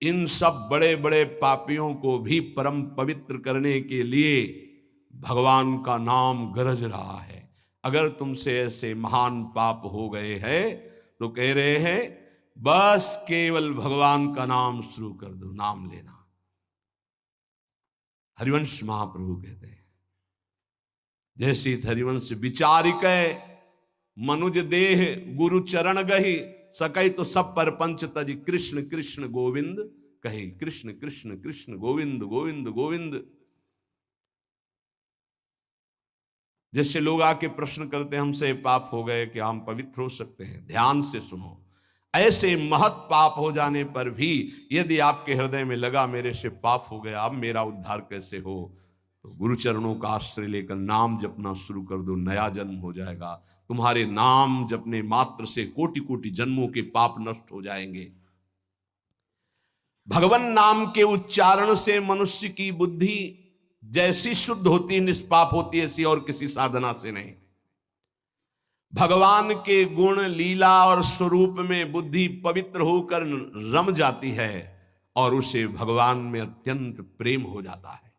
इन सब बड़े बड़े पापियों को भी परम पवित्र करने के लिए भगवान का नाम गरज रहा है। अगर तुमसे ऐसे महान पाप हो गए हैं तो कह रहे हैं बस केवल भगवान का नाम शुरू कर दो, नाम लेना। हरिवंश महाप्रभु कहते हैं जैसी हरिवंश विचारिक मनुज देह गुरु चरण गही सकई तो सब पर पंच तज कृष्ण कृष्ण गोविंद कही। कृष्ण कृष्ण कृष्ण गोविंद गोविंद गोविंद। जैसे लोग आके प्रश्न करते हैं हमसे पाप हो गए कि हम पवित्र हो सकते हैं, ध्यान से सुनो। ऐसे महत पाप हो जाने पर भी यदि आपके हृदय में लगा मेरे से पाप हो गया, अब मेरा उद्धार कैसे हो, तो गुरु चरणों का आश्रय लेकर नाम जपना शुरू कर दो, नया जन्म हो जाएगा। तुम्हारे नाम जपने मात्र से कोटि कोटि जन्मों के पाप नष्ट हो जाएंगे। भगवान नाम के उच्चारण से मनुष्य की बुद्धि जैसी शुद्ध होती, निष्पाप होती, ऐसी और किसी साधना से नहीं। भगवान के गुण लीला और स्वरूप में बुद्धि पवित्र होकर रम जाती है और उसे भगवान में अत्यंत प्रेम हो जाता है।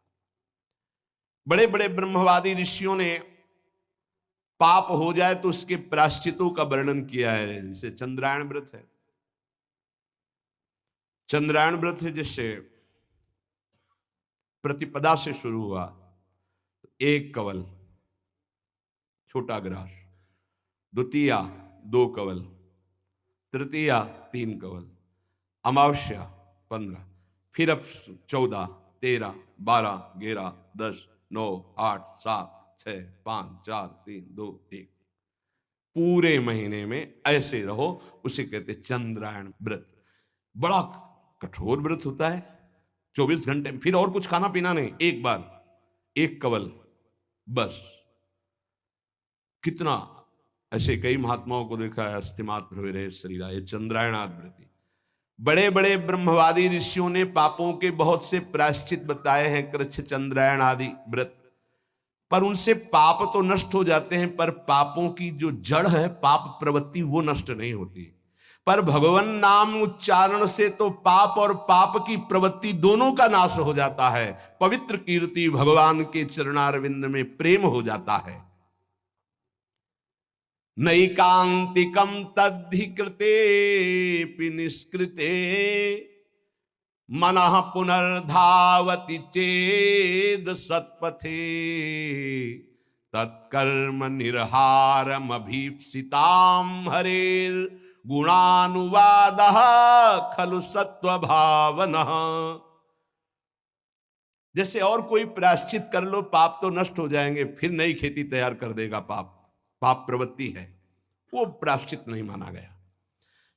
बड़े बड़े ब्रह्मवादी ऋषियों ने पाप हो जाए तो उसके प्रायश्चितों का वर्णन किया है। जैसे चंद्रायण व्रत है, चंद्रायण व्रत है जैसे प्रतिपदा से शुरू हुआ, एक कवल छोटा ग्रास, द्वितीया 2 कवल, तृतीया 3 कवल, अमावस्या 15, फिर अब 14, 13, 12, 11, 10, 9, 8, 7, 6, 5, 4, 3, 2, 1। पूरे महीने में ऐसे रहो, उसे कहते चंद्रायण व्रत। बड़ा कठोर व्रत होता है, 24 घंटे, फिर और कुछ खाना पीना नहीं, एक बार 1 कवल बस। कितना ऐसे कई महात्माओं को देखा है, अस्थिमात्र हुए रहे शरीर, ये चंद्रायणाद व्रति। बड़े बड़े ब्रह्मवादी ऋषियों ने पापों के बहुत से प्रायश्चित बताए हैं, कृच्छ चंद्रायण आदि व्रत, पर उनसे पाप तो नष्ट हो जाते हैं, पर पापों की जो जड़ है, पाप प्रवृत्ति, वो नष्ट नहीं होती। पर भगवान नाम उच्चारण से तो पाप और पाप की प्रवृत्ति दोनों का नाश हो जाता है। पवित्र कीर्ति भगवान के चरणारविंद में प्रेम हो जाता है। नैकांतिकम तद्धि कृते निष्कृते मनः पुनर्धावति चेद सत्पथे तत्कर्म निर्हारम अभीप्सिताम हरेर गुणानुवादः खलु सत्व भावनः। जैसे और कोई प्रायश्चित कर लो पाप तो नष्ट हो जाएंगे, फिर नई खेती तैयार कर देगा पाप, पाप प्रवृत्ति है, वो प्रायश्चित नहीं माना गया।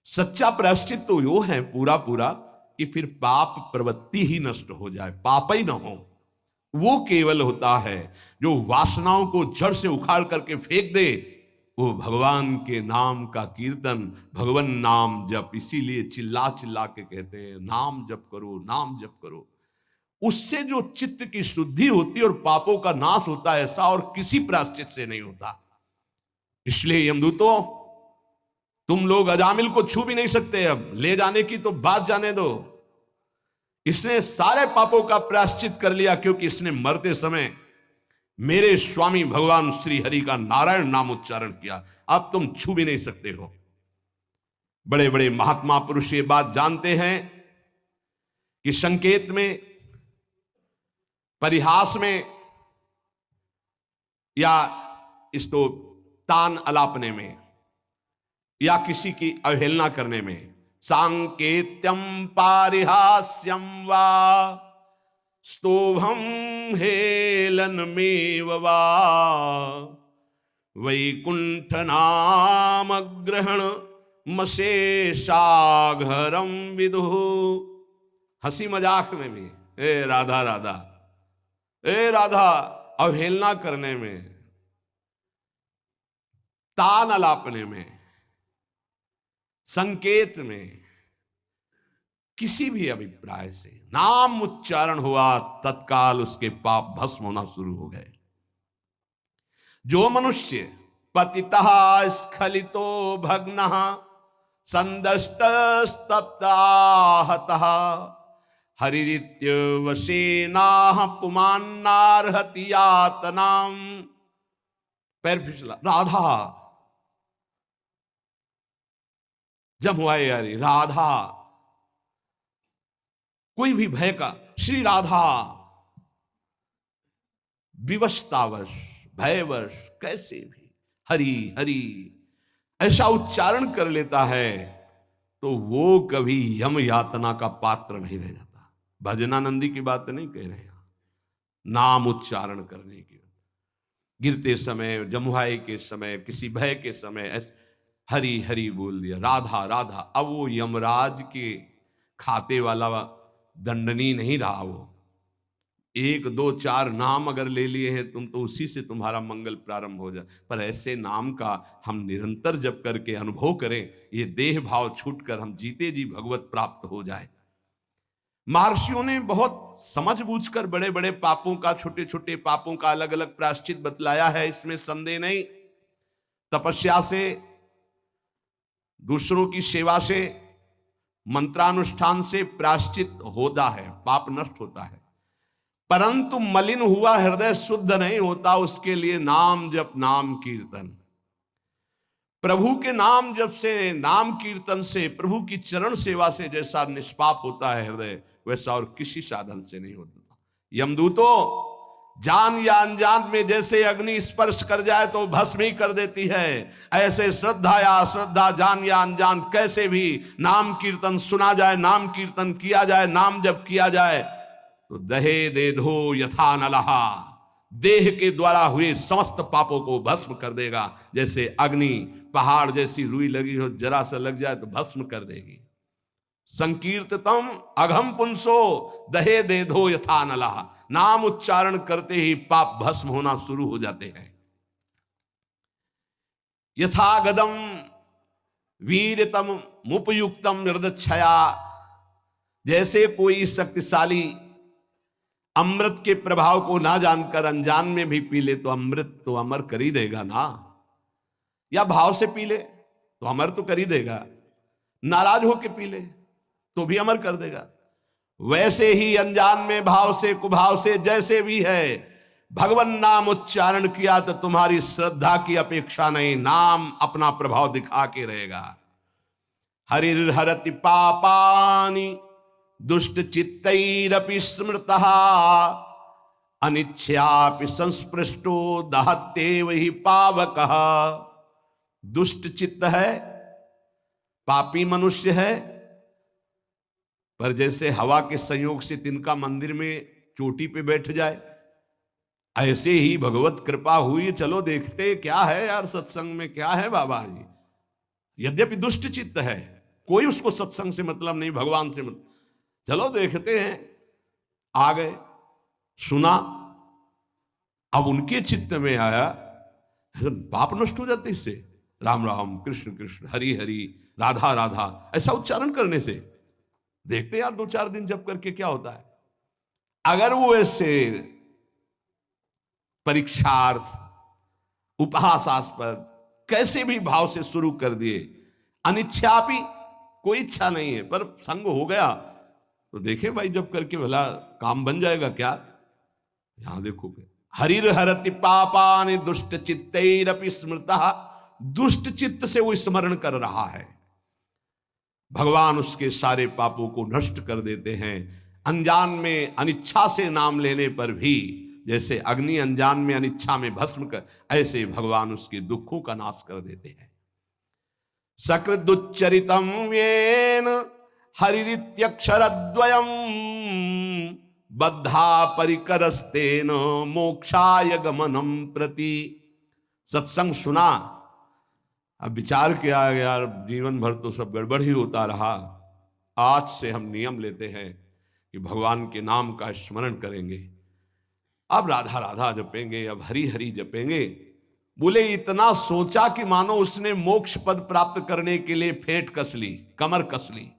सच्चा प्रायश्चित तो यो है पूरा पूरा कि फिर पाप प्रवृत्ति ही नष्ट हो जाए, पाप ही ना हो। वो केवल होता है जो वासनाओं को जड़ से उखाड़ करके फेंक दे, वो भगवान के नाम का कीर्तन, भगवान नाम जप। इसीलिए चिल्ला चिल्ला के कहते हैं नाम जप करो, नाम जप करो। उससे जो चित्त की शुद्धि होती है और पापों का नाश होता है, ऐसा और किसी प्रायश्चित से नहीं होता। इसलिए यमदूतों, तुम लोग अजामिल को छू भी नहीं सकते, अब ले जाने की तो बात जाने दो। इसने सारे पापों का प्रायश्चित कर लिया, क्योंकि इसने मरते समय मेरे स्वामी भगवान श्री हरि का नारायण नाम उच्चारण किया। अब तुम छू भी नहीं सकते हो। बड़े बड़े महात्मा पुरुष ये बात जानते हैं कि संकेत में, परिहास में, या इसको तान अलापने में, या किसी की अवहेलना करने में, सांकेत्यम पारिहास्यम वा स्तोभम हेलनमेव वा वैकुंठ नाम ग्रहण मशेषाघरम विदुः। हंसी मजाक में भी ए राधा राधा, ए राधा, अवहेलना करने में, तान अलापने में, संकेत में, किसी भी अभिप्राय से नाम उच्चारण हुआ, तत्काल उसके पाप भस्म होना शुरू हो गए। जो मनुष्य पतितः स्खलितो भग्नः संदष्टस्तप्ताहतः हरिरित्यवसेनाः पुमान्नार्हति यातनाम्। पैर फिसला। राधा जब हुआ यारी, राधा कोई भी भय का, श्री राधा विवशतावश भयवश कैसे भी हरि हरि ऐसा उच्चारण कर लेता है तो वो कभी यम यातना का पात्र नहीं रह जाता। भजनानंदी की बात नहीं कह रहे हैं, नाम उच्चारण करने की, गिरते समय, जमुहाई के समय, किसी भय के समय हरि हरि बोल दिया, राधा राधा। अब वो यमराज के खाते वाला दंडनी नहीं रहा, वो 1 2 4 नाम अगर ले लिए हैं तुम तो उसी से तुम्हारा मंगल प्रारंभ हो जाए। पर ऐसे नाम का हम निरंतर जप करके अनुभव करें, ये देह भाव छूटकर हम जीते जी भगवत प्राप्त हो जाए। महर्षियों ने बहुत समझ बूझकर बड़े बड़े पापों का, छोटे छोटे पापों का अलग अलग प्रायश्चित बतलाया है, इसमें संदेह नहीं। तपस्या से, दूसरों की सेवा से, मंत्रानुष्ठान से प्रायश्चित होता है, पाप नष्ट होता है। परंतु मलिन हुआ हृदय शुद्ध नहीं होता, उसके लिए नाम जप, नाम कीर्तन। प्रभु के नाम जप से, नाम कीर्तन से, प्रभु की चरण सेवा से जैसा निष्पाप होता है हृदय, वैसा और किसी साधन से नहीं होता। यमदूतों जान या अनजान में जैसे अग्नि स्पर्श कर जाए तो भस्म ही कर देती है, ऐसे श्रद्धा या अश्रद्धा, जान या अनजान कैसे भी नाम कीर्तन सुना जाए, नाम कीर्तन किया जाए, नाम जप किया जाए तो दहे दे धो यथा नलहा, देह के द्वारा हुए समस्त पापों को भस्म कर देगा। जैसे अग्नि पहाड़ जैसी रुई लगी हो, जरा सा लग जाए तो भस्म कर देगी। संकीर्ततम अघम पुंसो दहे दे धो यथा नलहा, नाम उच्चारण करते ही पाप भस्म होना शुरू हो जाते हैं। यथा गदम वीरतम मुपयुक्तम निर्दक्षया, जैसे कोई शक्तिशाली अमृत के प्रभाव को ना जानकर अनजान में भी पी ले तो अमृत तो अमर कर ही देगा ना, या भाव से पी ले तो अमर तो कर ही देगा, नाराज होके पी ले तो भी अमर कर देगा। वैसे ही अनजान में, भाव से, कुभाव से, जैसे भी है, भगवान नाम उच्चारण किया तो तुम्हारी श्रद्धा की अपेक्षा नहीं, नाम अपना प्रभाव दिखा के रहेगा। हरिर्हरति पापानि दुष्ट चित्तैरपि स्मृतः अनिच्छयापि संस्पृष्टो दहत्येव हि पावकः। दुष्ट चित्त है, पापी मनुष्य है, पर जैसे हवा के संयोग से तिनका मंदिर में चोटी पे बैठ जाए, ऐसे ही भगवत कृपा हुई, चलो देखते क्या है यार सत्संग में, क्या है बाबा जी। यद्यपि दुष्ट चित्त है, कोई उसको सत्संग से मतलब नहीं, भगवान से मतलब, चलो देखते हैं। आ गए, सुना, अब उनके चित्त में आया, पाप नष्ट हो जाते इससे, राम राम कृष्ण कृष्ण हरि हरि राधा राधा ऐसा उच्चारण करने से। देखते यार 2-4 दिन जप करके क्या होता है। अगर वो ऐसे परीक्षार्थ, उपहासास्पद, कैसे भी भाव से शुरू कर दिए, अनिच्छापि, कोई इच्छा नहीं है पर संग हो गया, तो देखे भाई जब करके भला काम बन जाएगा क्या। यहां देखो, हरिर्हरति पापानि दुष्ट चित्तैरपि स्मृतः, दुष्ट चित्त से वो स्मरण कर रहा है, भगवान उसके सारे पापों को नष्ट कर देते हैं। अनजान में अनिच्छा से नाम लेने पर भी, जैसे अग्नि अनजान में अनिच्छा में भस्म कर, ऐसे भगवान उसके दुखों का नाश कर देते हैं। सकृदुच्चरितम येन हरिरित्यक्षरद्वयम् बद्धा परिकरस्तेन मोक्षाय गमनम प्रति। सत्संग सुना, अब विचार किया यार जीवन भर तो सब गड़बड़ ही होता रहा, आज से हम नियम लेते हैं कि भगवान के नाम का स्मरण करेंगे, अब राधा राधा जपेंगे, अब हरि हरि जपेंगे। बोले इतना सोचा कि मानो उसने मोक्ष पद प्राप्त करने के लिए फेंट कस ली, कमर कस ली।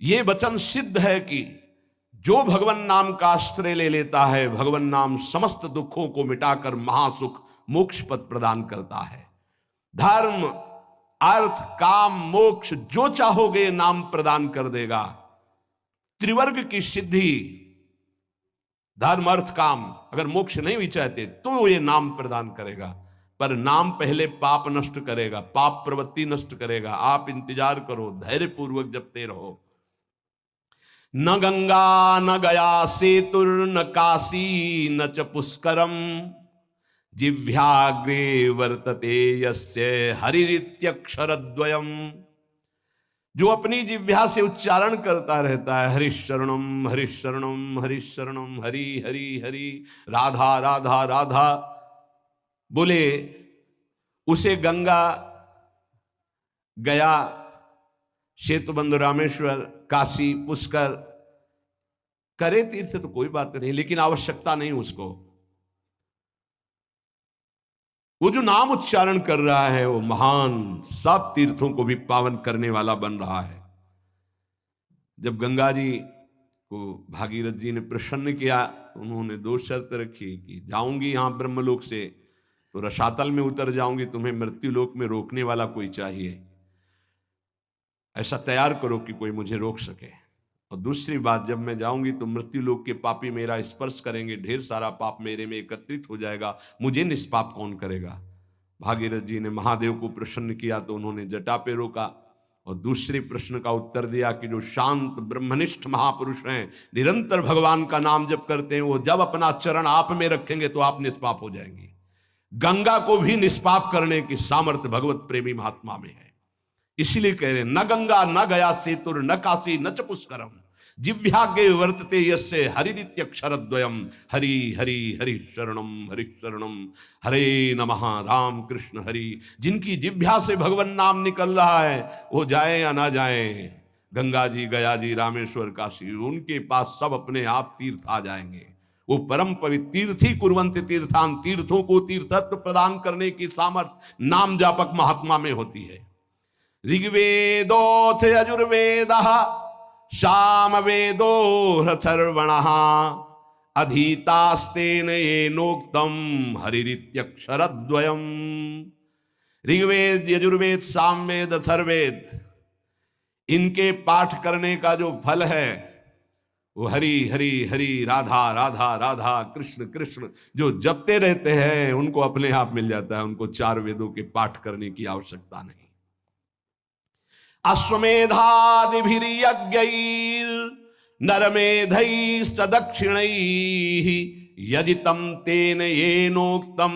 ये वचन सिद्ध है कि जो भगवान नाम का आश्रय ले लेता है, भगवान नाम समस्त दुखों को मिटाकर महासुख मोक्ष पद प्रदान करता है। धर्म, अर्थ, काम, मोक्ष जो चाहोगे नाम प्रदान कर देगा। त्रिवर्ग की सिद्धि, धर्म, अर्थ, काम, अगर मोक्ष नहीं भी चाहते तो ये नाम प्रदान करेगा। पर नाम पहले पाप नष्ट करेगा, पाप प्रवृत्ति नष्ट करेगा। आप इंतजार करो, धैर्य पूर्वक जपते रहो। न गंगा न गया सेतुर न काशी न च पुष्करम जिह्वाग्रे वर्तते यस्य हरिरित्यक्षरद्वयम्। जो अपनी जिह्वा से उच्चारण करता रहता है हरिशरणम हरिशरणम हरिशरणम, हरि हरि हरि, राधा राधा राधा बोले, उसे गंगा, गया, सेतुबंध, रामेश्वर, काशी, पुष्कर करे तीर्थ तो कोई बात नहीं, लेकिन आवश्यकता नहीं उसको। वो जो नाम उच्चारण कर रहा है वो महान, सब तीर्थों को भी पावन करने वाला बन रहा है। जब गंगा जी को भागीरथ जी ने प्रसन्न किया, उन्होंने दो शर्त रखी कि जाऊंगी यहां ब्रह्मलोक से तो रसातल में उतर जाऊंगी, तुम्हें मृत्युलोक में रोकने वाला कोई चाहिए, ऐसा तैयार करो कि कोई मुझे रोक सके। और दूसरी बात, जब मैं जाऊंगी तो मृत्युलोक के पापी मेरा स्पर्श करेंगे, ढेर सारा पाप मेरे में एकत्रित हो जाएगा, मुझे निष्पाप कौन करेगा। भागीरथ जी ने महादेव को प्रसन्न किया तो उन्होंने जटा पे रोका और दूसरे प्रश्न का उत्तर दिया कि जो शांत ब्रह्मनिष्ठ महापुरुष हैं, निरंतर भगवान का नाम जप करते हैं, वो जब अपना चरण आप में रखेंगे तो आप निष्पाप हो जाएंगे। गंगा को भी निष्पाप करने की सामर्थ्य भगवत प्रेमी महात्मा में है। इसलिए कह रहे न गंगा न गया सेतुर न काशी न च पुष्करम जिह्वाग्रे वर्तते यस्य हरिरित्यक्षरद्वयम्। हरि हरि हरि शरणम हरि शरणम, हरे नमः, राम कृष्ण हरि। जिनकी जिह्वा से भगवान नाम निकल रहा है वो जाए या ना जाए, गंगा जी, गया जी, रामेश्वर, काशी, उनके पास सब अपने आप तीर्थ आ जाएंगे। वो परम पवित्र तीर्थी कुर्वन्ति तीर्थान, तीर्थों को तीर्थत्व प्रदान करने की सामर्थ्य नाम जापक महात्मा में होती है। ऋग्वेदोऽथ यजुर्वेदः सामवेदो ह्यथर्वणः अधीतास्तेन येनोक्तं हरिरित्यक्षरद्वयम्। ऋग्वेद, यजुर्वेद, सामवेद, अथर्ववेद, इनके पाठ करने का जो फल है वो हरि हरि हरि, राधा राधा राधा, कृष्ण कृष्ण, जो जपते रहते हैं उनको अपने आप मिल जाता है। उनको चार वेदों के पाठ करने की आवश्यकता नहीं। अश्वमेधादिभिर्यज्ञैर् नरमेधैश्च दक्षिणैः यजितं तेन येनोक्तं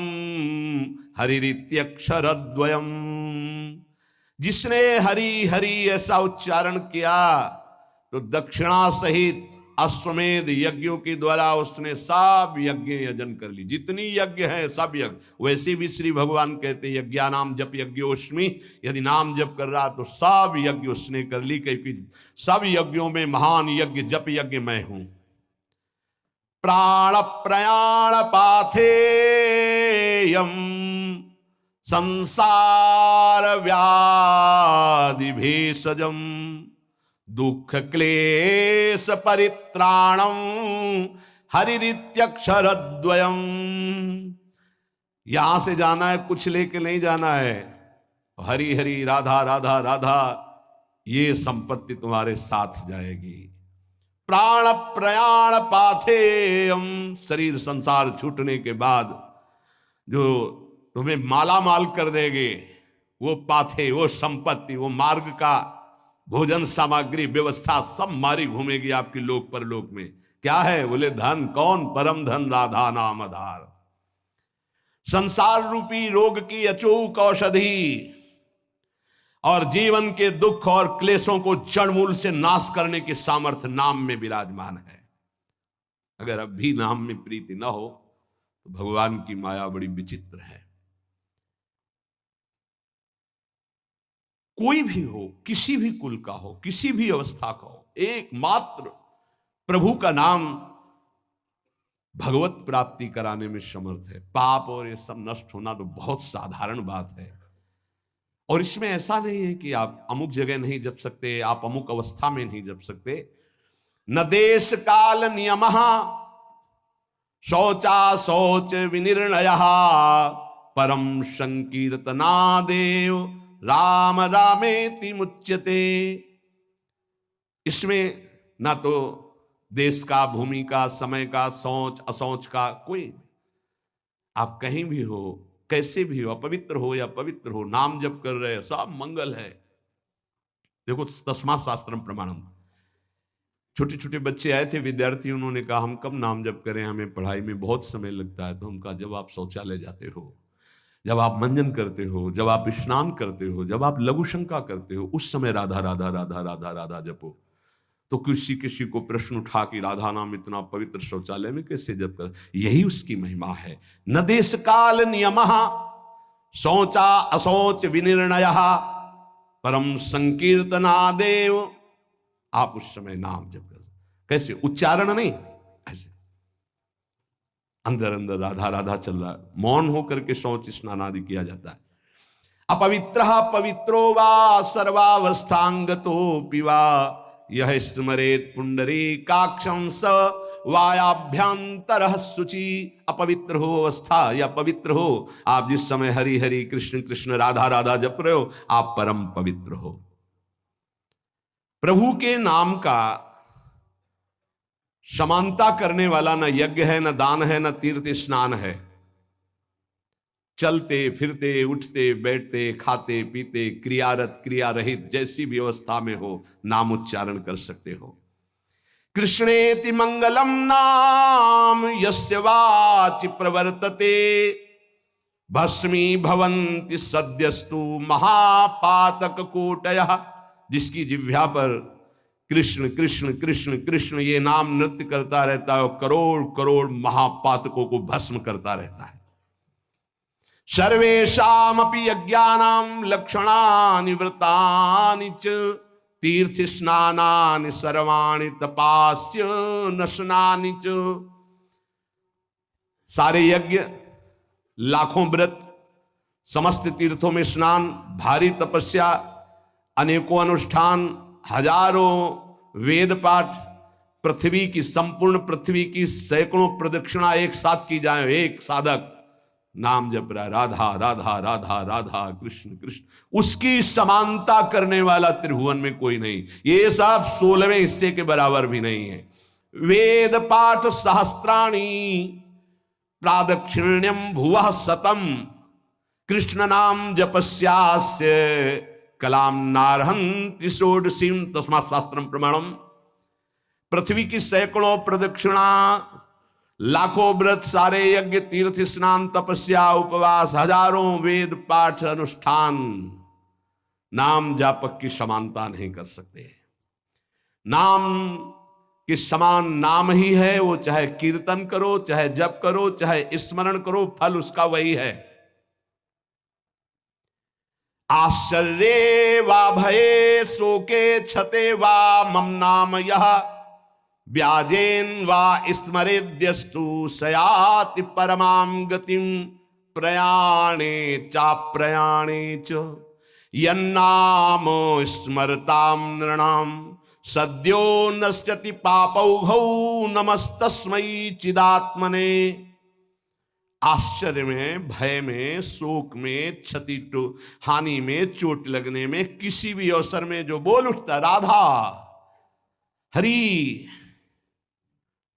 हरिरित्यक्षरद्वयम्। जिसने हरि हरि ऐसा उच्चारण किया तो दक्षिणा सहित अश्वमेध यज्ञों के द्वारा उसने सब यज्ञ यजन कर ली। जितनी यज्ञ है सब यज्ञ, वैसे भी श्री भगवान कहते हैं यज्ञानाम जप यज्ञोस्मि, यदि नाम जप कर रहा तो सब यज्ञ उसने कर ली, क्योंकि सब यज्ञों में महान यज्ञ जप यज्ञ मैं हूं। प्राण प्रयाण पाथेयम संसार व्याधि भेषजम दुख क्लेश परित्राणम हरिरित्यक्षरद्वयम्। यहां से जाना है, कुछ लेके नहीं जाना है। हरि हरि, राधा राधा राधा, ये संपत्ति तुम्हारे साथ जाएगी। प्राण प्रयाण पाथेयम, शरीर संसार छूटने के बाद जो तुम्हें माला माल कर देंगे वो पाथे, वो संपत्ति, वो मार्ग का भोजन सामग्री व्यवस्था सब मारी घूमेगी आपकी लोक परलोक में। क्या है? बोले धन। कौन? परम धन, राधा नाम आधार। संसार रूपी रोग की अचूक औषधि और जीवन के दुख और क्लेशों को जड़ मूल से नाश करने की सामर्थ्य नाम में विराजमान है। अगर अब भी नाम में प्रीति न हो तो भगवान की माया बड़ी विचित्र है। कोई भी हो, किसी भी कुल का हो, किसी भी अवस्था का हो, एकमात्र प्रभु का नाम भगवत प्राप्ति कराने में समर्थ है। पाप और ये सब नष्ट होना तो बहुत साधारण बात है। और इसमें ऐसा नहीं है कि आप अमुक जगह नहीं जप सकते, आप अमुक अवस्था में नहीं जप सकते। न देश काल नियमः शौचा शौच विनिर्णयः परम संकीर्तनादेव राम रामेति मुच्यते। इसमें ना तो देश का, भूमि का, समय का, सोच असोच का कोई, आप कहीं भी हो, कैसे भी हो, अपवित्र हो या पवित्र हो, नाम जप कर रहे हो, सब मंगल है। देखो तस्मात् शास्त्रम प्रमाणम। छोटे छोटे बच्चे आए थे, विद्यार्थी, उन्होंने कहा हम कब नाम जप करें, हमें पढ़ाई में बहुत समय लगता है। तो हम कहा जब आप शौचालय जाते हो, जब आप मंजन करते हो, जब आप स्नान करते हो, जब आप लघु शंका करते हो, उस समय राधा राधा राधा राधा राधा जपो। तो किसी किसी को प्रश्न उठा कि राधा नाम इतना पवित्र शौचालय में कैसे जप कर? यही उसकी महिमा है। न देश काल नियमः शौचा अशौच विनिर्णय परम संकीर्तनादेव। आप उस समय नाम जप कर, कैसे? उच्चारण नहीं, ऐसे अंदर अंदर राधा राधा चल रहा है। मौन होकर के शौच स्नान आदि किया जाता है। अपवित्रः पवित्रो वा सर्वावस्थांगतो पिवा यह स्मरेत पुंडरीकाक्षं स वायाभ्यंतरः शुचि। अपवित्र हो अवस्था या पवित्र हो, आप जिस समय हरि हरि कृष्ण कृष्ण राधा राधा जप रहे हो, आप परम पवित्र हो। प्रभु के नाम का समानता करने वाला न यज्ञ है, न दान है, न तीर्थ स्नान है। चलते फिरते, उठते बैठते, खाते पीते, क्रियारत क्रिया रहित, जैसी भी अवस्था में हो, नाम उच्चारण कर सकते हो। कृष्णेति मंगलम नाम यस्य वाचि प्रवर्तते भस्मी भवन्ति सद्यस्तु महापातक कोटयः। जिसकी जिह्वा पर कृष्ण कृष्ण कृष्ण कृष्ण ये नाम नृत्य करता रहता है, करोड़ करोड़ महापातकों को भस्म करता रहता है। सर्वेषामपि यज्ञानां लक्षणानि व्रतानि च तीर्थ स्नानानि सर्वाणि तपास्य नशनानि च। सारे यज्ञ, लाखों व्रत, समस्त तीर्थों में स्नान, भारी तपस्या, अनेकों अनुष्ठान, हजारों वेद पाठ, पृथ्वी की, संपूर्ण पृथ्वी की सैकड़ों प्रदक्षिणा एक साथ की जाए। एक साधक नाम जप रहा है, राधा राधा राधा राधा कृष्ण कृष्ण, उसकी समानता करने वाला त्रिभुवन में कोई नहीं। ये सब 16वें हिस्से के बराबर भी नहीं है। वेद पाठ सहस्त्राणी प्रादक्षिण्यम भुवः शतम कृष्ण नाम जपस्यास्य कलाम नारहन्ति षोडशीम तस्मात् शास्त्रम प्रमाणम। पृथ्वी की सैकड़ों प्रदक्षिणा, लाखों व्रत, सारे यज्ञ, तीर्थ स्नान, तपस्या, उपवास, हजारों वेद पाठ अनुष्ठान नाम जापक की समानता नहीं कर सकते। नाम के समान नाम ही है, वो चाहे कीर्तन करो, चाहे जप करो, चाहे स्मरण करो, फल उसका वही है। आश्चर्ये वा भये शोके क्षते वा मम नाम यः व्याजेन वा स्मरेद्यस्तु सयाति परमां गतिम प्रयाणे चाप्रयाणे च यन्नाम स्मरतां नृणां सद्यो नश्यति पापौघौ नमस्तस्मै चिदात्मने। आश्चर्य में, भय में, शोक में, क्षति हानि में, चोट लगने में, किसी भी अवसर में जो बोल उठता राधा हरि,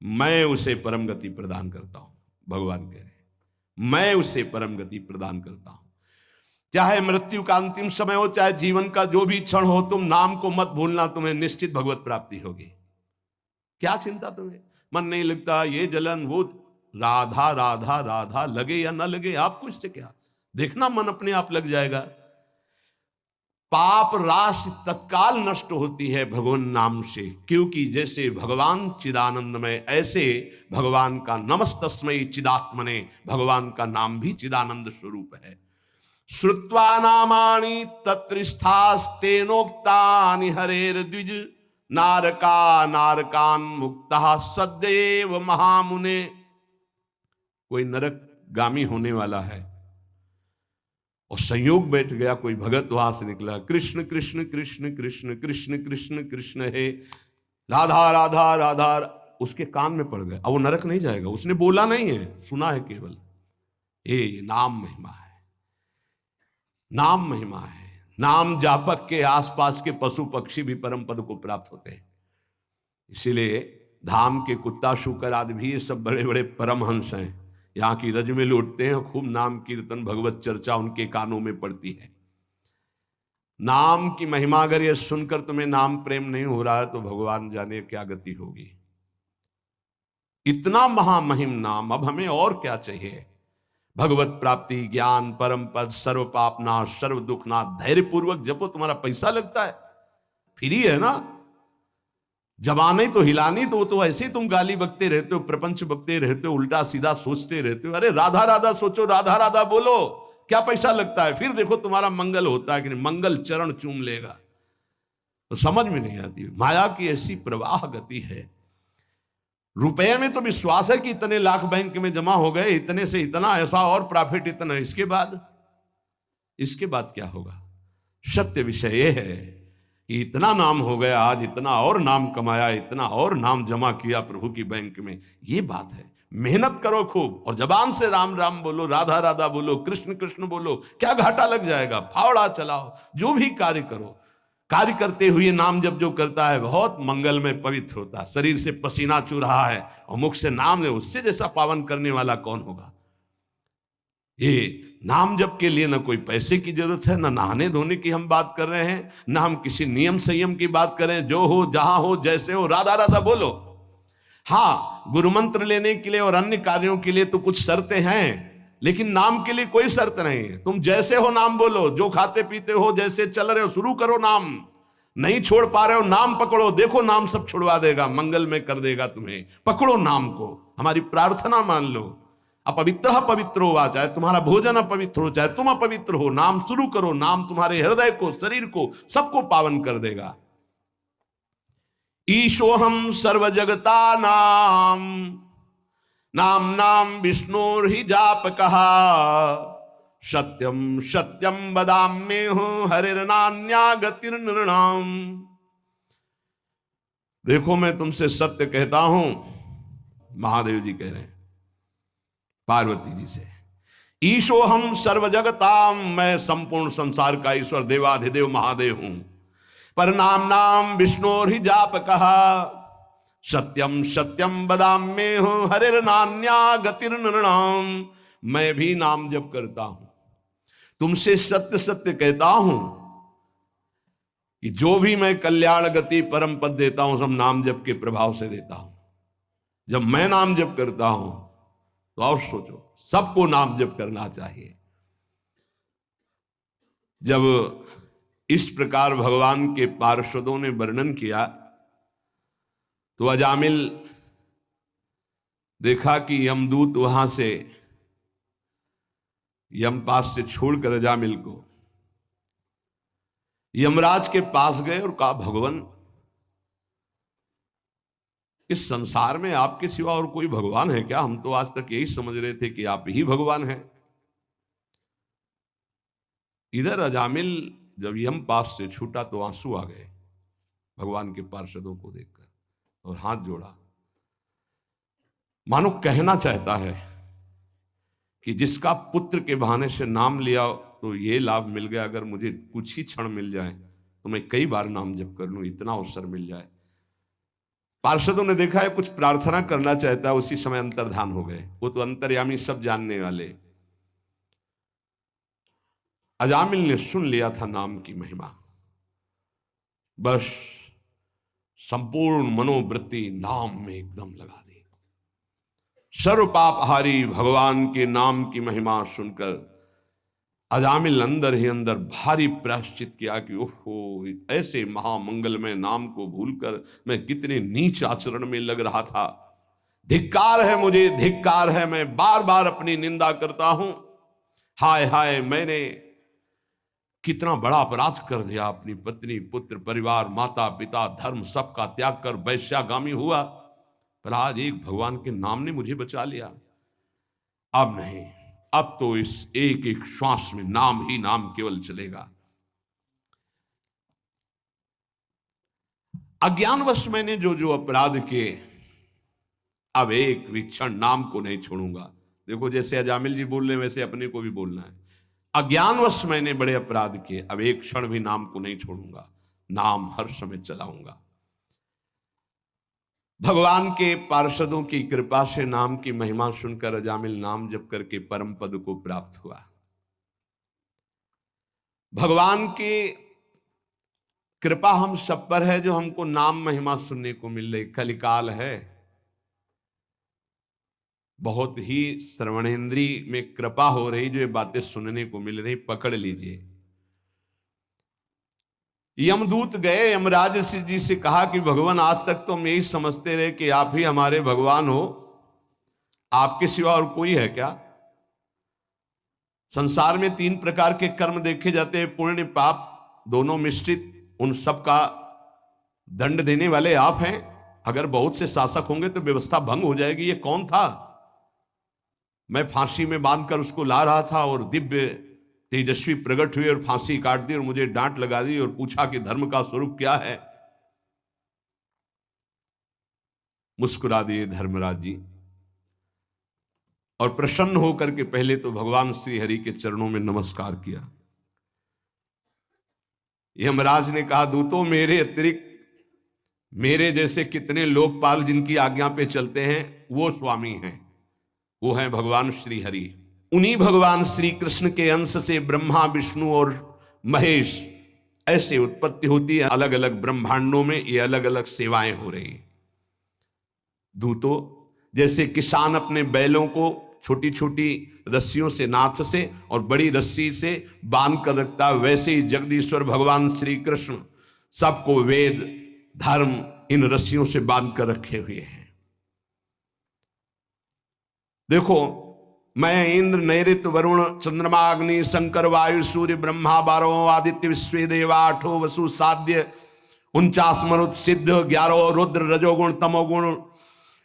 मैं उसे परम गति प्रदान करता हूं। भगवान कह रहे मैं उसे परम गति प्रदान करता हूं। चाहे मृत्यु का अंतिम समय हो, चाहे जीवन का जो भी क्षण हो, तुम नाम को मत भूलना, तुम्हें निश्चित भगवत प्राप्ति होगी। क्या चिंता तुम्हें? मन नहीं लगता, ये जलन, वो, राधा राधा राधा, लगे या ना लगे आपको इससे क्या? देखना मन अपने आप लग जाएगा। पाप राशि तत्काल नष्ट होती है भगवान नाम से, क्योंकि जैसे भगवान चिदानंदमय, ऐसे भगवान का नमस्तस्मै चिदात्मने, भगवान का नाम भी चिदानंद स्वरूप है। श्रुत्वा नामानि तत्रिष्ठास्तेनोक्तानि हरेर्द्विज नारका नारकान मुक्ता सदैव महामुने। कोई नरक गामी होने वाला है और संयोग बैठ गया, कोई भगत वहां से निकला, कृष्ण कृष्ण कृष्ण कृष्ण कृष्ण कृष्ण कृष्ण है, राधा राधा राधा, उसके कान में पड़ गया। अब वो नरक नहीं जाएगा, उसने बोला नहीं है, सुना है केवल। ये नाम महिमा है। नाम महिमा है। नाम जापक के आसपास के पशु पक्षी भी परम पद को प्राप्त होते हैं। इसीलिए धाम के कुत्ता शुकर आदि भी ये सब बड़े बड़े परमहंस हैं। यहाँ की रज में लौटते हैं, खूब नाम कीर्तन भगवत चर्चा उनके कानों में पड़ती है। नाम की महिमा अगर ये सुनकर तुम्हें नाम प्रेम नहीं हो रहा है तो भगवान जाने क्या गति होगी। इतना महामहिम नाम, अब हमें और क्या चाहिए। भगवत प्राप्ति, ज्ञान, परम पद, सर्व पापनाश, सर्व दुखनाश। धैर्य पूर्वक जपो, तुम्हारा पैसा लगता है, फ्री है ना। जबाने तो हिलानी, तो वो तो ऐसे ही तुम गाली बकते रहते हो, प्रपंच बकते रहते हो, उल्टा सीधा सोचते रहते हो। अरे राधा राधा सोचो, राधा राधा बोलो, क्या पैसा लगता है। फिर देखो तुम्हारा मंगल होता है कि नहीं, मंगल चरण चूम लेगा। तो समझ में नहीं आती। माया की ऐसी प्रवाह गति है। रुपए में तो विश्वास है कि इतने लाख बैंक में जमा हो गए, इतने से इतना, ऐसा और प्रॉफिट इतना, इसके बाद क्या होगा। सत्य विषय यह है कि इतना नाम हो गया, आज इतना और नाम कमाया, इतना और नाम जमा किया प्रभु की बैंक में, ये बात है। मेहनत करो खूब, और जबान से राम राम बोलो, राधा राधा बोलो, कृष्ण कृष्ण बोलो, क्या घाटा लग जाएगा। फावड़ा चलाओ, जो भी कार्य करो, कार्य करते हुए नाम जब जो करता है बहुत मंगल में पवित्र होता है। शरीर से पसीना चू रहा है और मुख से नाम ले, उससे जैसा पावन करने वाला कौन होगा। ये नाम जप के लिए न कोई पैसे की जरूरत है, न नहाने धोने की हम बात कर रहे हैं, न हम किसी नियम संयम की बात करें। जो हो, जहां हो, जैसे हो, राधा राधा बोलो। हाँ, गुरु मंत्र लेने के लिए और अन्य कार्यों के लिए तो कुछ शर्तें हैं, लेकिन नाम के लिए कोई शर्त नहीं है। तुम जैसे हो नाम बोलो, जो खाते पीते हो, जैसे चल रहे हो, शुरू करो नाम। नहीं छोड़ पा रहे हो, नाम पकड़ो, देखो नाम सब छुड़वा देगा, मंगल में कर देगा तुम्हें। पकड़ो नाम को, हमारी प्रार्थना मान लो। अपवित्र पवित्र हो, चाहे तुम्हारा भोजन अपवित्र हो, चाहे तुम अपवित्र हो, नाम शुरू करो। नाम तुम्हारे हृदय को, शरीर को, सबको पावन कर देगा। ईशोहम सर्व जगता नाम, नाम नाम विष्णुर ही जाप कहा। सत्यम सत्यम वदाम्ये हूं, हरिर्नान्या गतिर्नृणाम। देखो मैं तुमसे सत्य कहता हूं, महादेव जी कह रहे हैं पार्वती जी से। ईशो हम सर्व जगताम, मैं संपूर्ण संसार का ईश्वर देवाधिदेव महादेव हूं। पर नाम नाम विष्णुर ही जाप कहा। सत्यम सत्यम वदाम्ये हूं, हरिर्नान्या गतिर्नृणाम। मैं भी नाम जप करता हूं, तुमसे सत्य सत्य कहता हूं कि जो भी मैं कल्याण गति परम पद देता हूं, सब नाम जप के प्रभाव से देता हूं। जब मैं नाम जप करता हूं तो और सोचो, सबको नाम जप करना चाहिए। जब इस प्रकार भगवान के पार्षदों ने वर्णन किया तो अजामिल देखा कि यमदूत वहां से यमपास से छोड़कर अजामिल को यमराज के पास गए और कहा, भगवान इस संसार में आपके सिवा और कोई भगवान है क्या? हम तो आज तक यही समझ रहे थे कि आप ही भगवान हैं। इधर अजामिल जब यमपास से छूटा तो आंसू आ गए भगवान के पार्षदों को देखकर, और हाथ जोड़ा, मानो कहना चाहता है कि जिसका पुत्र के बहाने से नाम लिया तो ये लाभ मिल गया, अगर मुझे कुछ ही क्षण मिल जाए तो मैं कई बार नाम जप कर लूं, इतना अवसर मिल जाए। पार्षदों ने देखा है कुछ प्रार्थना करना चाहता है, उसी समय अंतर्धान हो गए। वो तो अंतर्यामी, सब जानने वाले। अजामिल ने सुन लिया था नाम की महिमा, बस संपूर्ण मनोवृत्ति नाम में एकदम लगा दी। सर्व पापहारी भगवान के नाम की महिमा सुनकर अजामिल अंदर ही अंदर भारी प्रायश्चित किया कि ओहो, ऐसे महामंगलमय नाम को भूलकर मैं कितने नीच आचरण में लग रहा था। धिक्कार है मुझे, धिक्कार है, मैं बार बार अपनी निंदा करता हूं। हाय हाय, मैंने कितना बड़ा अपराध कर दिया। अपनी पत्नी, पुत्र, परिवार, माता पिता, धर्म सबका त्याग कर वैश्यागामी हुआ, पर आज एक भगवान के नाम ने मुझे बचा लिया। अब नहीं, अब तो इस एक एक श्वास में नाम ही नाम केवल चलेगा। अज्ञानवश मैंने जो जो अपराध किए, अब एक भी क्षण नाम को नहीं छोड़ूंगा। देखो, जैसे अजामिल जी बोल रहे हैं वैसे अपने को भी बोलना है। अज्ञानवश मैंने बड़े अपराध किए, अब एक क्षण भी नाम को नहीं छोड़ूंगा, नाम हर समय चलाऊंगा। भगवान के पार्षदों की कृपा से नाम की महिमा सुनकर अजामिल नाम जप करके परम पद को प्राप्त हुआ। भगवान की कृपा हम सब पर है, जो हमको नाम महिमा सुनने को मिल रही। कलिकाल है, बहुत ही श्रवणेन्द्री में कृपा हो रही, जो ये बातें सुनने को मिल रही, पकड़ लीजिए। यमदूत गए यमराज जी से कहा कि भगवान, आज तक तो हम यही समझते रहे कि आप ही हमारे भगवान हो, आपके सिवा और कोई है क्या? संसार में 3 प्रकार के कर्म देखे जाते हैं, पुण्य पाप दोनों मिश्रित। उन सब का दंड देने वाले आप हैं। अगर बहुत से शासक होंगे तो व्यवस्था भंग हो जाएगी। ये कौन था? मैं फांसी में बांधकर उसको ला रहा था और दिव्य तेजस्वी प्रकट हुए और फांसी काट दी और मुझे डांट लगा दी और पूछा कि धर्म का स्वरूप क्या है। मुस्कुरा दिए धर्मराज जी और प्रसन्न होकर के पहले तो भगवान श्री हरि के चरणों में नमस्कार किया। यमराज ने कहा, दूतों, मेरे अतिरिक्त मेरे जैसे कितने लोकपाल जिनकी आज्ञा पे चलते हैं वो स्वामी हैं, वो हैं भगवान श्री हरि। उन्हीं भगवान श्री कृष्ण के अंश से ब्रह्मा विष्णु और महेश ऐसे उत्पत्ति होती है। अलग अलग ब्रह्मांडों में ये अलग अलग सेवाएं हो रही। दूतों, जैसे किसान अपने बैलों को छोटी छोटी रस्सियों से, नाथ से और बड़ी रस्सी से बांध कर रखता है, वैसे ही जगदीश्वर भगवान श्री कृष्ण सबको वेद धर्म इन रस्सियों से बांध कर रखे हुए हैं। देखो, मैं इंद्र नैऋत्य वरुण चंद्रमा अग्नि शंकर वायु सूर्य ब्रह्मा 12 आदित्य विश्व देवा 8 वसु साध्य 49 मरुत सिद्ध 11 रुद्र रजोगुण तमोगुण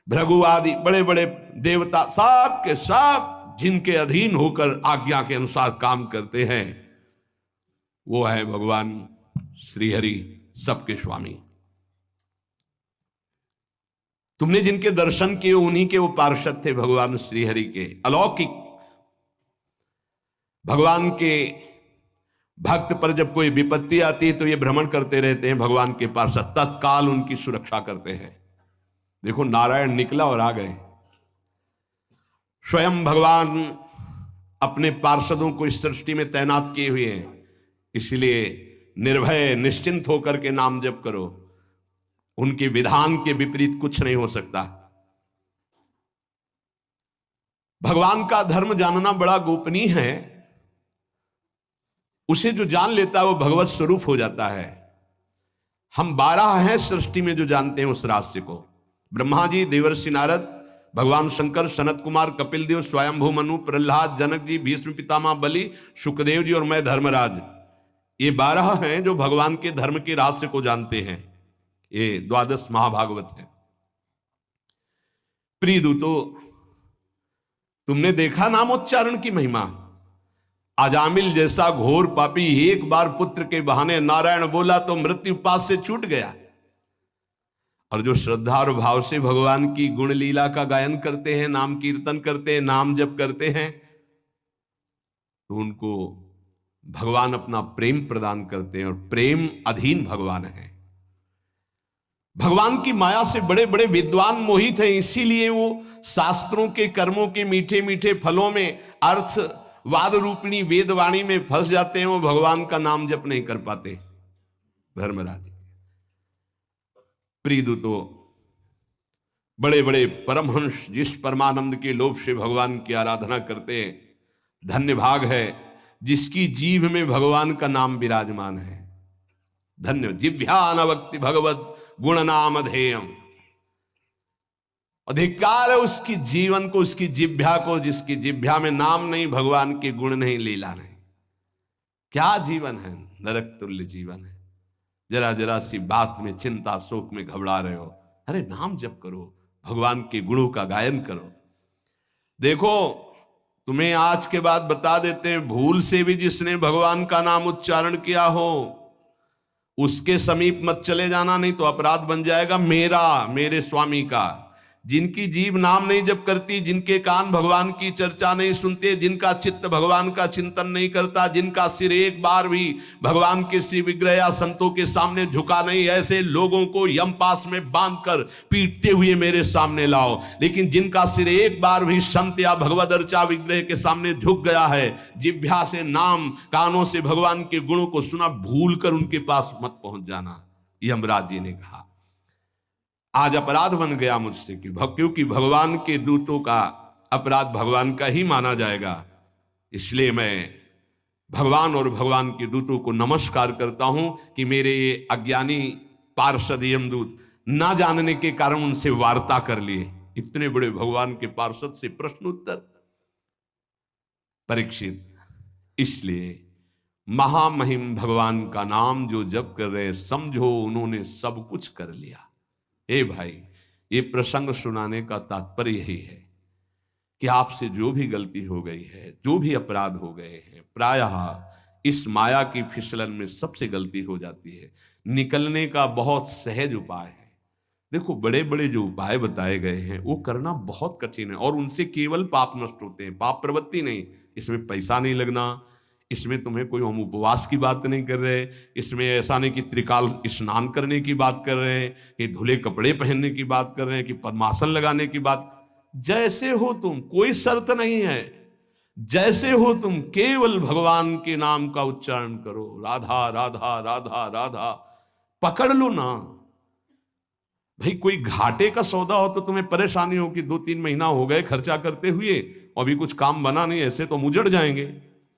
भृगु आदि बड़े बड़े देवता, सब के सब जिनके अधीन होकर आज्ञा के अनुसार काम करते हैं, वो है भगवान श्री हरि, सबके स्वामी। तुमने जिनके दर्शन किए उन्हीं के वो पार्षद थे, भगवान श्री हरि के अलौकिक। भगवान के भक्त पर जब कोई विपत्ति आती है तो ये भ्रमण करते रहते हैं, भगवान के पार्षद तत्काल उनकी सुरक्षा करते हैं। देखो, नारायण निकला और आ गए। स्वयं भगवान अपने पार्षदों को इस सृष्टि में तैनात किए हुए हैं, इसलिए निर्भय निश्चिंत होकर के नाम जप करो। उनके विधान के विपरीत कुछ नहीं हो सकता। भगवान का धर्म जानना बड़ा गोपनीय है। उसे जो जान लेता है वो भगवत स्वरूप हो जाता है। हम 12 हैं सृष्टि में जो जानते हैं उस रहस्य को। ब्रह्मा जी, देवर्षि नारद, भगवान शंकर, सनत कुमार, कपिल देव, स्वयंभू मनु, प्रहलाद, जनक जी, भीष्म पितामह बलि, सुखदेव जी और मैं धर्मराज, ये 12 हैं जो भगवान के धर्म के रहस्य को जानते हैं। ये 12 महाभागवत है। प्रिय दूतों, तुमने देखा नामोच्चारण की महिमा। अजामिल जैसा घोर पापी एक बार पुत्र के बहाने नारायण बोला तो मृत्यु पास से छूट गया, और जो श्रद्धा और भाव से भगवान की गुण लीला का गायन करते हैं, नाम कीर्तन करते हैं, नाम जप करते हैं, तो उनको भगवान अपना प्रेम प्रदान करते हैं, और प्रेम अधीन भगवान है। भगवान की माया से बड़े बड़े विद्वान मोहित हैं, इसीलिए वो शास्त्रों के कर्मों के मीठे मीठे फलों में, अर्थवाद रूपिणी वेदवाणी में फंस जाते हैं। वो भगवान का नाम जप नहीं कर पाते। धर्मराज, प्रिय दूतों, बड़े बड़े परमहंस जिस परमानंद के लोभ से भगवान की आराधना करते हैं, धन्य भाग है जिसकी जीभ में भगवान का नाम विराजमान है। धन्य जिभ्यानवक्ति भगवत गुण नाम अधेयम। अधिकार है उसकी जीवन को, उसकी जिभ्या को, जिसकी जिभ्या में नाम नहीं, भगवान के गुण नहीं, लीला नहीं। क्या जीवन है, नरक तुल्य जीवन है। जरा जरा सी बात में चिंता शोक में घबरा रहे हो, अरे नाम जप करो, भगवान के गुणों का गायन करो। देखो, तुम्हें आज के बाद बता देते हैं, भूल से भी जिसने भगवान का नाम उच्चारण किया हो उसके समीप मत चले जाना, नहीं तो अपराध बन जाएगा मेरा, मेरे स्वामी का। जिनकी जीभ नाम नहीं जप करती, जिनके कान भगवान की चर्चा नहीं सुनते, जिनका चित्त भगवान का चिंतन नहीं करता, जिनका सिर एक बार भी भगवान के श्री विग्रह या संतों के सामने झुका नहीं, ऐसे लोगों को यमपास में बांधकर पीटते हुए मेरे सामने लाओ। लेकिन जिनका सिर एक बार भी संत या भगवद अर्चा विग्रह के सामने झुक गया है, जिह्वा से नाम, कानों से भगवान के गुणों को सुना, भूल कर उनके पास मत पहुंच जाना। यमराज जी ने कहा आज अपराध बन गया मुझसे कि क्योंकि भगवान के दूतों का अपराध भगवान का ही माना जाएगा, इसलिए मैं भगवान और भगवान के दूतों को नमस्कार करता हूं कि मेरे ये अज्ञानी पार्षद यमदूत ना जानने के कारण उनसे वार्ता कर लिए। इतने बड़े भगवान के पार्षद से प्रश्न उत्तर। परीक्षित, इसलिए महामहिम भगवान का नाम जो जप कर रहे, समझो उन्होंने सब कुछ कर लिया। ए भाई, ये प्रसंग सुनाने का तात्पर्य यही है कि आपसे जो भी गलती हो गई है, जो भी अपराध हो गए हैं, प्रायः इस माया की फिसलन में सबसे गलती हो जाती है। निकलने का बहुत सहज उपाय है। देखो, बड़े बड़े जो उपाय बताए गए हैं वो करना बहुत कठिन है और उनसे केवल पाप नष्ट होते हैं, पाप प्रवृत्ति नहीं। इसमें पैसा नहीं लगना, इसमें तुम्हें कोई हम उपवास की बात नहीं कर रहे, इसमें ऐसा नहीं कि त्रिकाल स्नान करने की बात कर रहे हैं, कि धुले कपड़े पहनने की बात कर रहे हैं, कि पद्मासन लगाने की बात। जैसे हो तुम, कोई शर्त नहीं है, जैसे हो तुम, केवल भगवान के नाम का उच्चारण करो। राधा राधा राधा राधा, पकड़ लो ना भाई। कोई घाटे का सौदा हो तो तुम्हें परेशानी हो कि 2-3 महीना हो गए खर्चा करते हुए, अभी कुछ काम बना नहीं, ऐसे तो मुजड़ जाएंगे।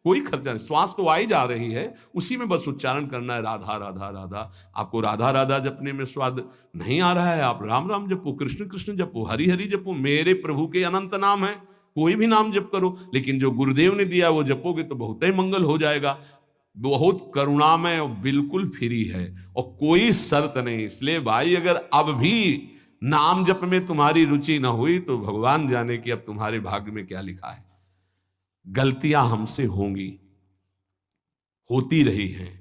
कोई खर्चा नहीं, श्वास तो आई जा रही है, उसी में बस उच्चारण करना है, राधा राधा राधा। आपको राधा राधा जपने में स्वाद नहीं आ रहा है, आप राम राम जपो, कृष्ण कृष्ण जपो, हरि हरि जपो। मेरे प्रभु के अनंत नाम है, कोई भी नाम जप करो, लेकिन जो गुरुदेव ने दिया वो जपोगे तो बहुत ही मंगल हो जाएगा। बहुत करुणामय और बिल्कुल फ्री है और कोई शर्त नहीं। इसलिए भाई, अगर अब भी नाम जप में तुम्हारी रुचि ना हुई तो भगवान जाने कि अब तुम्हारे भाग्य में क्या लिखा है। गलतियां हमसे होंगी, होती रही हैं,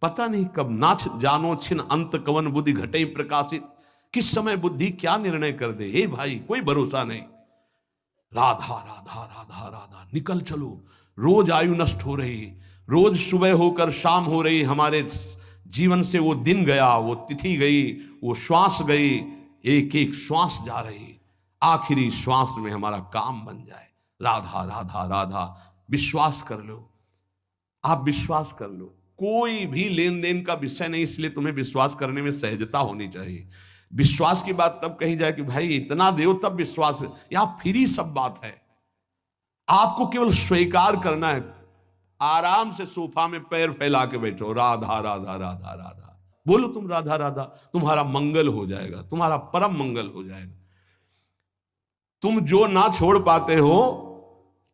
पता नहीं कब। ना जानो छिन अंत कवन बुद्धि घटे प्रकाशित, किस समय बुद्धि क्या निर्णय कर दे। ए भाई, कोई भरोसा नहीं। राधा राधा राधा राधा, निकल चलो। रोज आयु नष्ट हो रही, रोज सुबह होकर शाम हो रही, हमारे जीवन से वो दिन गया, वो तिथि गई, वो श्वास गई, एक एक श्वास जा रही, आखिरी श्वास में हमारा काम बन जाए। राधा राधा राधा, विश्वास कर लो, आप विश्वास कर लो। कोई भी लेन देन का विषय नहीं, इसलिए तुम्हें विश्वास करने में सहजता होनी चाहिए। विश्वास की बात तब कही जाए कि भाई इतना दो तब विश्वास है, यहां फ्री सब बात है। आपको केवल स्वीकार करना है। आराम से सोफा में पैर फैला के बैठो, राधा राधा राधा राधा बोलो, तुम राधा राधा, तुम्हारा मंगल हो जाएगा, तुम्हारा परम मंगल हो जाएगा। तुम जो ना छोड़ पाते हो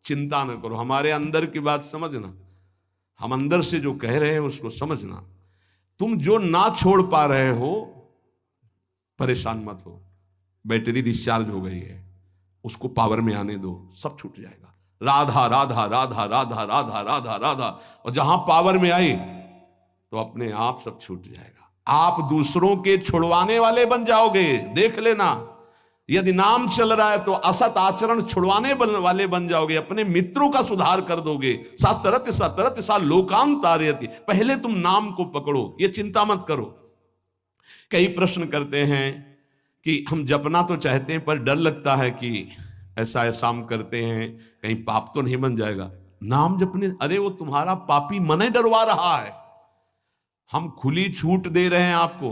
चिंता न करो, हमारे अंदर की बात समझना, हम अंदर से जो कह रहे हैं उसको समझना। तुम जो ना छोड़ पा रहे हो परेशान मत हो, बैटरी डिस्चार्ज हो गई है, उसको पावर में आने दो, सब छूट जाएगा। राधा राधा राधा राधा राधा राधा राधा, और जहां पावर में आई तो अपने आप सब छूट जाएगा। आप दूसरों के छुड़वाने वाले बन जाओगे, देख लेना। यदि नाम चल रहा है तो असत आचरण छुड़वाने वाले बन जाओगे, अपने मित्रों का सुधार कर दोगे। सतरत सतरत सा लोकाम तारयति, पहले तुम नाम को पकड़ो, ये चिंता मत करो। कई प्रश्न करते हैं कि हम जपना तो चाहते हैं पर डर लगता है कि ऐसा ऐसा हम करते हैं, कहीं पाप तो नहीं बन जाएगा नाम जपने। अरे वो तुम्हारा पापी मन ही डरवा रहा है। हम खुली छूट दे रहे हैं आपको,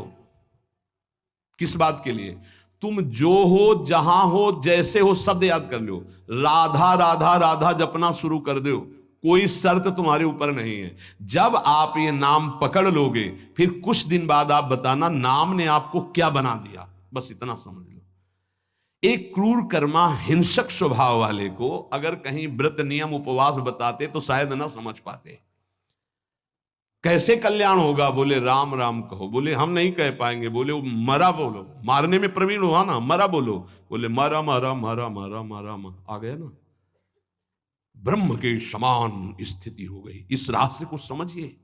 किस बात के लिए? तुम जो हो, जहां हो, जैसे हो, शब्द याद कर लो, राधा राधा राधा जपना शुरू कर दो, कोई शर्त तुम्हारे ऊपर नहीं है। जब आप ये नाम पकड़ लोगे फिर कुछ दिन बाद आप बताना नाम ने आपको क्या बना दिया, बस इतना समझ लो। एक क्रूर कर्मा हिंसक स्वभाव वाले को अगर कहीं व्रत नियम उपवास बताते तो शायद ना समझ पाते। कैसे कल्याण होगा? बोले राम राम कहो। बोले हम नहीं कह पाएंगे। बोले वो मरा बोलो, मारने में प्रवीण हुआ ना, मरा बोलो। बोले मरा मरा मरा मरा मरा, आ गया ना, ब्रह्म के समान स्थिति हो गई। इस रहस्य को समझिए।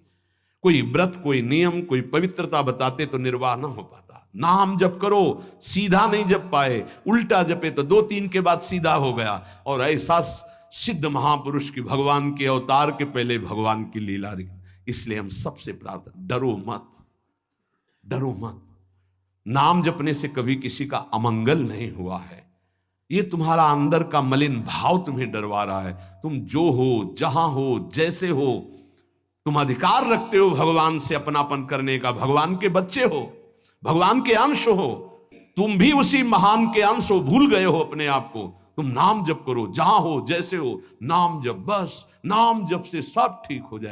कोई व्रत, कोई नियम, कोई पवित्रता बताते तो निर्वाह ना हो पाता। नाम जप करो, सीधा नहीं जप पाए, उल्टा जपे तो 2-3 के बाद सीधा हो गया। और ऐसा सिद्ध महापुरुष की भगवान के अवतार के पहले भगवान की लीला। इसलिए हम सबसे प्रार्थना, डरो मत, डरो मत। नाम जपने से कभी किसी का अमंगल नहीं हुआ है। ये तुम्हारा अंदर का मलिन भाव तुम्हें डरवा रहा है। तुम जो हो, जहां हो, जैसे हो, तुम अधिकार रखते हो भगवान से अपनापन करने का। भगवान के बच्चे हो, भगवान के अंश हो, तुम भी उसी महान के अंश हो। भूल गए हो अपने आप को। तुम नाम जप करो, जहां हो, जैसे हो, नाम जप, बस नाम जप से सब ठीक हो जाए।